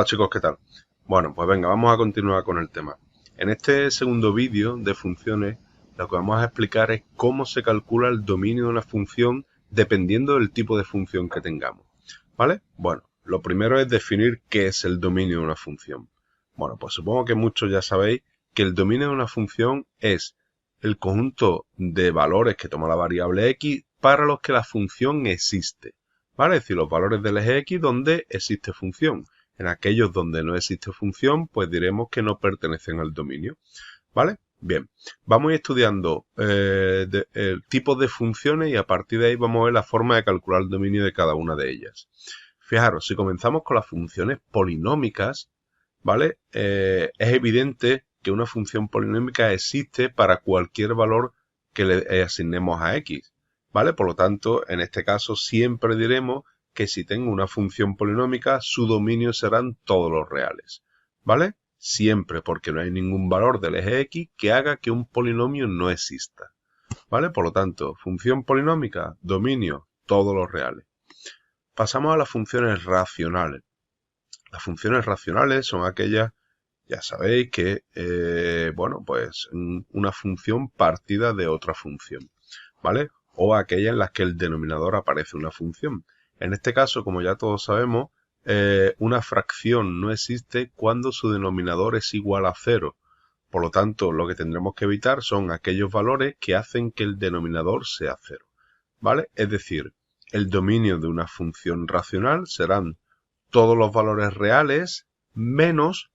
chicos, ¿qué tal? Bueno, pues venga, vamos a continuar con el tema. En este segundo vídeo de funciones, lo que vamos a explicar es cómo se calcula el dominio de una función dependiendo del tipo de función que tengamos. ¿Vale? Bueno, lo primero es definir qué es el dominio de una función. Bueno, pues supongo que muchos ya sabéis que el dominio de una función es el conjunto de valores que toma la variable x para los que la función existe. ¿Vale? Es decir, los valores del eje x donde existe función. En aquellos donde no existe función, pues diremos que no pertenecen al dominio. ¿Vale? Bien, vamos a ir estudiando tipos de funciones y a partir de ahí vamos a ver la forma de calcular el dominio de cada una de ellas. Fijaros, si comenzamos con las funciones polinómicas, ¿vale? Es evidente que una función polinómica existe para cualquier valor que le asignemos a x, ¿vale? Por lo tanto, en este caso siempre diremos que si tengo una función polinómica, su dominio serán todos los reales, ¿vale? Siempre, porque no hay ningún valor del eje x que haga que un polinomio no exista, ¿vale? Por lo tanto, función polinómica, dominio, todos los reales. Pasamos a las funciones racionales. Las funciones racionales son aquellas, ya sabéis, que, bueno, pues una función partida de otra función, ¿vale? O aquellas en las que el denominador aparece una función. En este caso, como ya todos sabemos, una fracción no existe cuando su denominador es igual a 0. Por lo tanto, lo que tendremos que evitar son aquellos valores que hacen que el denominador sea 0, ¿vale? Es decir, el dominio de una función racional serán todos los valores reales menos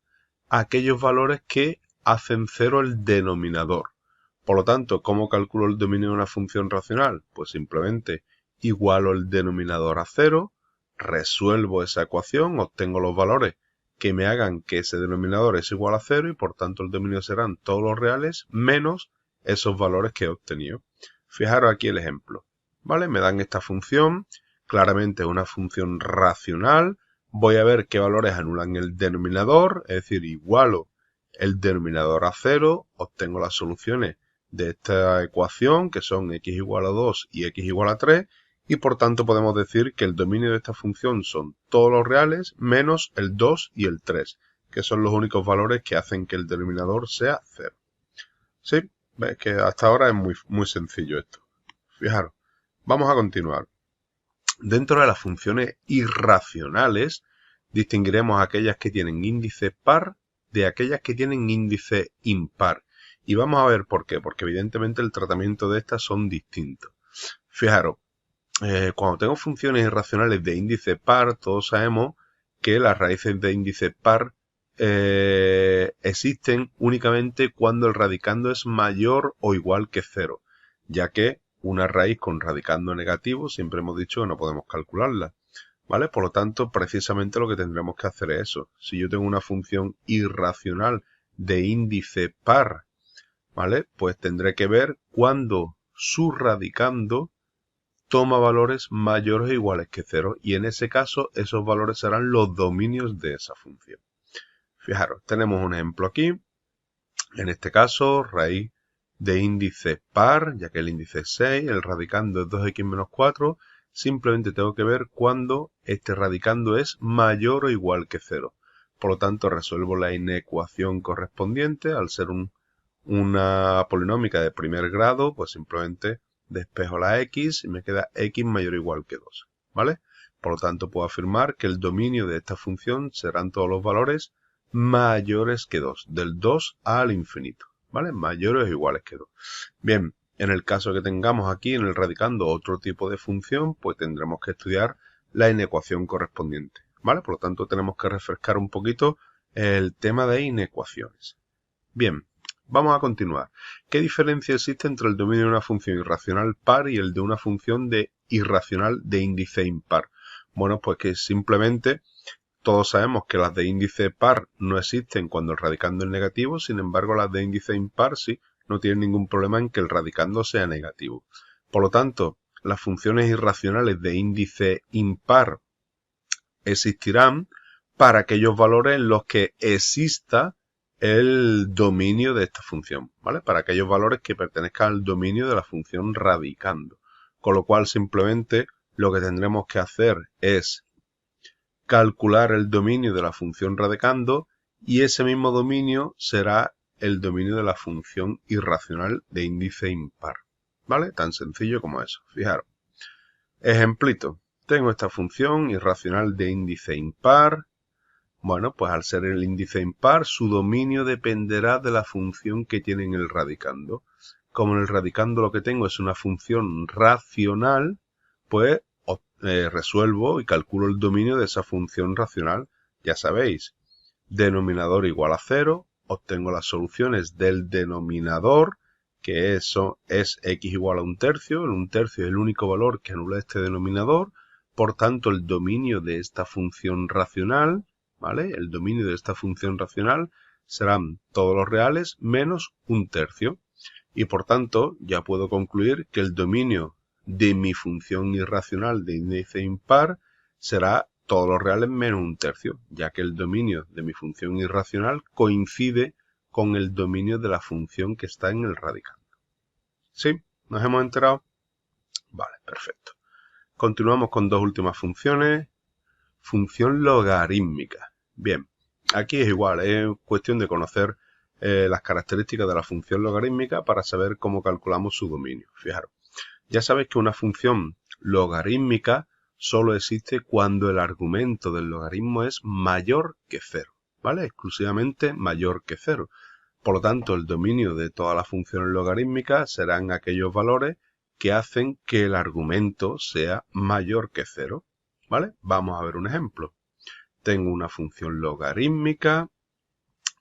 aquellos valores que hacen 0 el denominador. Por lo tanto, ¿cómo calculo el dominio de una función racional? Pues simplemente igualo el denominador a 0, resuelvo esa ecuación, obtengo los valores que me hagan que ese denominador es igual a 0 y por tanto el dominio serán todos los reales menos esos valores que he obtenido. Fijaros aquí el ejemplo, ¿vale? Me dan esta función, claramente una función racional. Voy a ver qué valores anulan el denominador, es decir, igualo el denominador a 0, obtengo las soluciones de esta ecuación, que son x igual a 2 y x igual a 3, y por tanto podemos decir que el dominio de esta función son todos los reales menos el 2 y el 3, que son los únicos valores que hacen que el denominador sea 0. ¿Sí? ¿Ves que hasta ahora es muy sencillo esto? Fijaros, vamos a continuar. Dentro de las funciones irracionales, distinguiremos aquellas que tienen índice par de aquellas que tienen índice impar. Y vamos a ver por qué, porque evidentemente el tratamiento de estas son distintos. Fijaros, cuando tengo funciones irracionales de índice par, todos sabemos que las raíces de índice par existen únicamente cuando el radicando es mayor o igual que 0, ya que una raíz con radicando negativo siempre hemos dicho que no podemos calcularla, ¿vale? Por lo tanto, precisamente lo que tendremos que hacer es eso. Si yo tengo una función irracional de índice par, ¿vale? Pues tendré que ver cuándo su radicando toma valores mayores o iguales que 0 y en ese caso esos valores serán los dominios de esa función. Fijaros, tenemos un ejemplo aquí. En este caso, raíz de índice par, ya que el índice es 6, el radicando es 2x menos 4, simplemente tengo que ver cuando este radicando es mayor o igual que 0. Por lo tanto, resuelvo la inecuación correspondiente. Al ser una polinómica de primer grado, pues simplemente despejo la x y me queda x mayor o igual que 2, ¿vale? Por lo tanto, puedo afirmar que el dominio de esta función serán todos los valores mayores que 2, del 2 al infinito, ¿vale? Mayores o iguales que 2. Bien, en el caso que tengamos aquí en el radicando otro tipo de función, pues tendremos que estudiar la inecuación correspondiente, ¿vale? Por lo tanto, tenemos que refrescar un poquito el tema de inecuaciones. Bien, vamos a continuar. ¿Qué diferencia existe entre el dominio de una función irracional par y el de una función irracional de índice impar? Bueno, pues que simplemente todos sabemos que las de índice par no existen cuando el radicando es negativo, sin embargo las de índice impar sí, no tienen ningún problema en que el radicando sea negativo. Por lo tanto, las funciones irracionales de índice impar existirán para aquellos valores en los que exista el dominio de esta función, ¿vale? Para aquellos valores que pertenezcan al dominio de la función radicando. Con lo cual simplemente lo que tendremos que hacer es calcular el dominio de la función radicando y ese mismo dominio será el dominio de la función irracional de índice impar. ¿Vale? Tan sencillo como eso. Fijaros. Ejemplito. Tengo esta función irracional de índice impar. Bueno, pues al ser el índice impar, su dominio dependerá de la función que tiene en el radicando. Como en el radicando lo que tengo es una función racional, pues resuelvo y calculo el dominio de esa función racional. Ya sabéis, denominador igual a 0, obtengo las soluciones del denominador, que eso es x igual a 1/3. El 1/3 es el único valor que anula este denominador. Por tanto, el dominio de esta función racional, ¿vale? El dominio de esta función racional serán todos los reales menos 1/3. Y por tanto, ya puedo concluir que el dominio de mi función irracional de índice impar será todos los reales menos 1/3, ya que el dominio de mi función irracional coincide con el dominio de la función que está en el radicando. ¿Sí? ¿Nos hemos enterado? Vale, perfecto. Continuamos con dos últimas funciones. Función logarítmica. Bien, aquí es igual, es cuestión de conocer las características de la función logarítmica para saber cómo calculamos su dominio. Fijaros, ya sabéis que una función logarítmica solo existe cuando el argumento del logaritmo es mayor que 0, ¿vale? Exclusivamente mayor que 0. Por lo tanto, el dominio de todas las funciones logarítmicas serán aquellos valores que hacen que el argumento sea mayor que 0, ¿vale? Vamos a ver un ejemplo. Tengo una función logarítmica,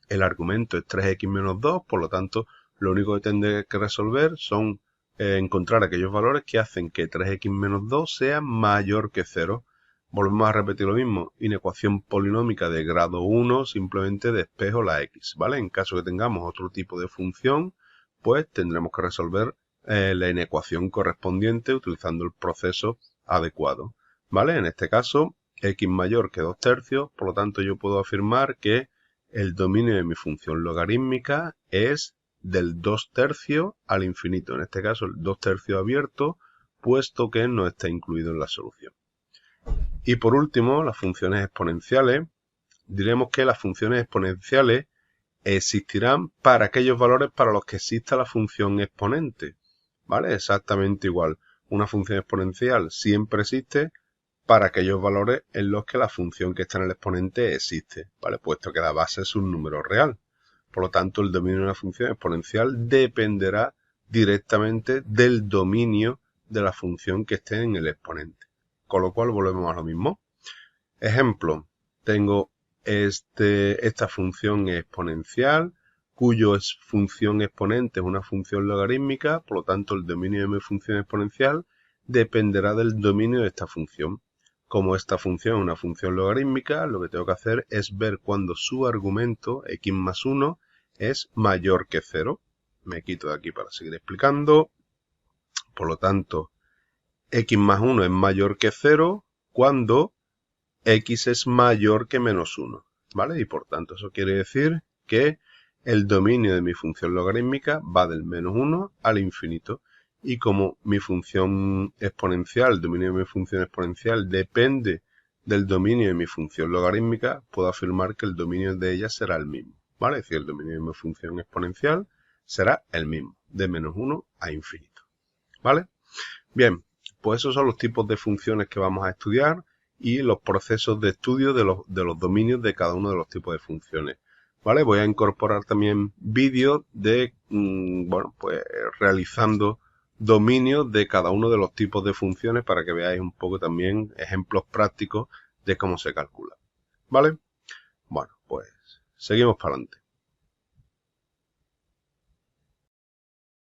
el argumento es 3x menos 2, por lo tanto, lo único que tendré que resolver son encontrar aquellos valores que hacen que 3x menos 2 sea mayor que 0. Volvemos a repetir lo mismo. Inecuación polinómica de grado 1, simplemente despejo la x, ¿vale? En caso que tengamos otro tipo de función, pues tendremos que resolver la inecuación correspondiente utilizando el proceso adecuado, ¿vale? En este caso, x mayor que 2/3, por lo tanto yo puedo afirmar que el dominio de mi función logarítmica es del 2/3 al infinito. En este caso, el 2/3 abierto, puesto que no está incluido en la solución. Y por último, las funciones exponenciales. Diremos que las funciones exponenciales existirán para aquellos valores para los que exista la función exponente. ¿Vale? Exactamente igual. Una función exponencial siempre existe para aquellos valores en los que la función que está en el exponente existe, ¿vale? Puesto que la base es un número real. Por lo tanto, el dominio de una función exponencial dependerá directamente del dominio de la función que esté en el exponente. Con lo cual, volvemos a lo mismo. Ejemplo, tengo esta función exponencial, cuyo función exponente es una función logarítmica, por lo tanto, el dominio de mi función exponencial dependerá del dominio de esta función. Como esta función es una función logarítmica, lo que tengo que hacer es ver cuando su argumento, x más 1, es mayor que 0. Me quito de aquí para seguir explicando. Por lo tanto, x más 1 es mayor que 0 cuando x es mayor que menos 1. ¿Vale? Y por tanto, eso quiere decir que el dominio de mi función logarítmica va del menos 1 al infinito. Y como mi función exponencial, el dominio de mi función exponencial depende del dominio de mi función logarítmica, puedo afirmar que el dominio de ella será el mismo, ¿vale? Es decir, el dominio de mi función exponencial será el mismo, de menos 1 a infinito, ¿vale? Bien, pues esos son los tipos de funciones que vamos a estudiar y los procesos de estudio de los dominios de cada uno de los tipos de funciones, ¿vale? Voy a incorporar también vídeos de, bueno, pues realizando dominios de cada uno de los tipos de funciones para que veáis un poco también ejemplos prácticos de cómo se calcula. ¿Vale? Bueno, pues seguimos para adelante.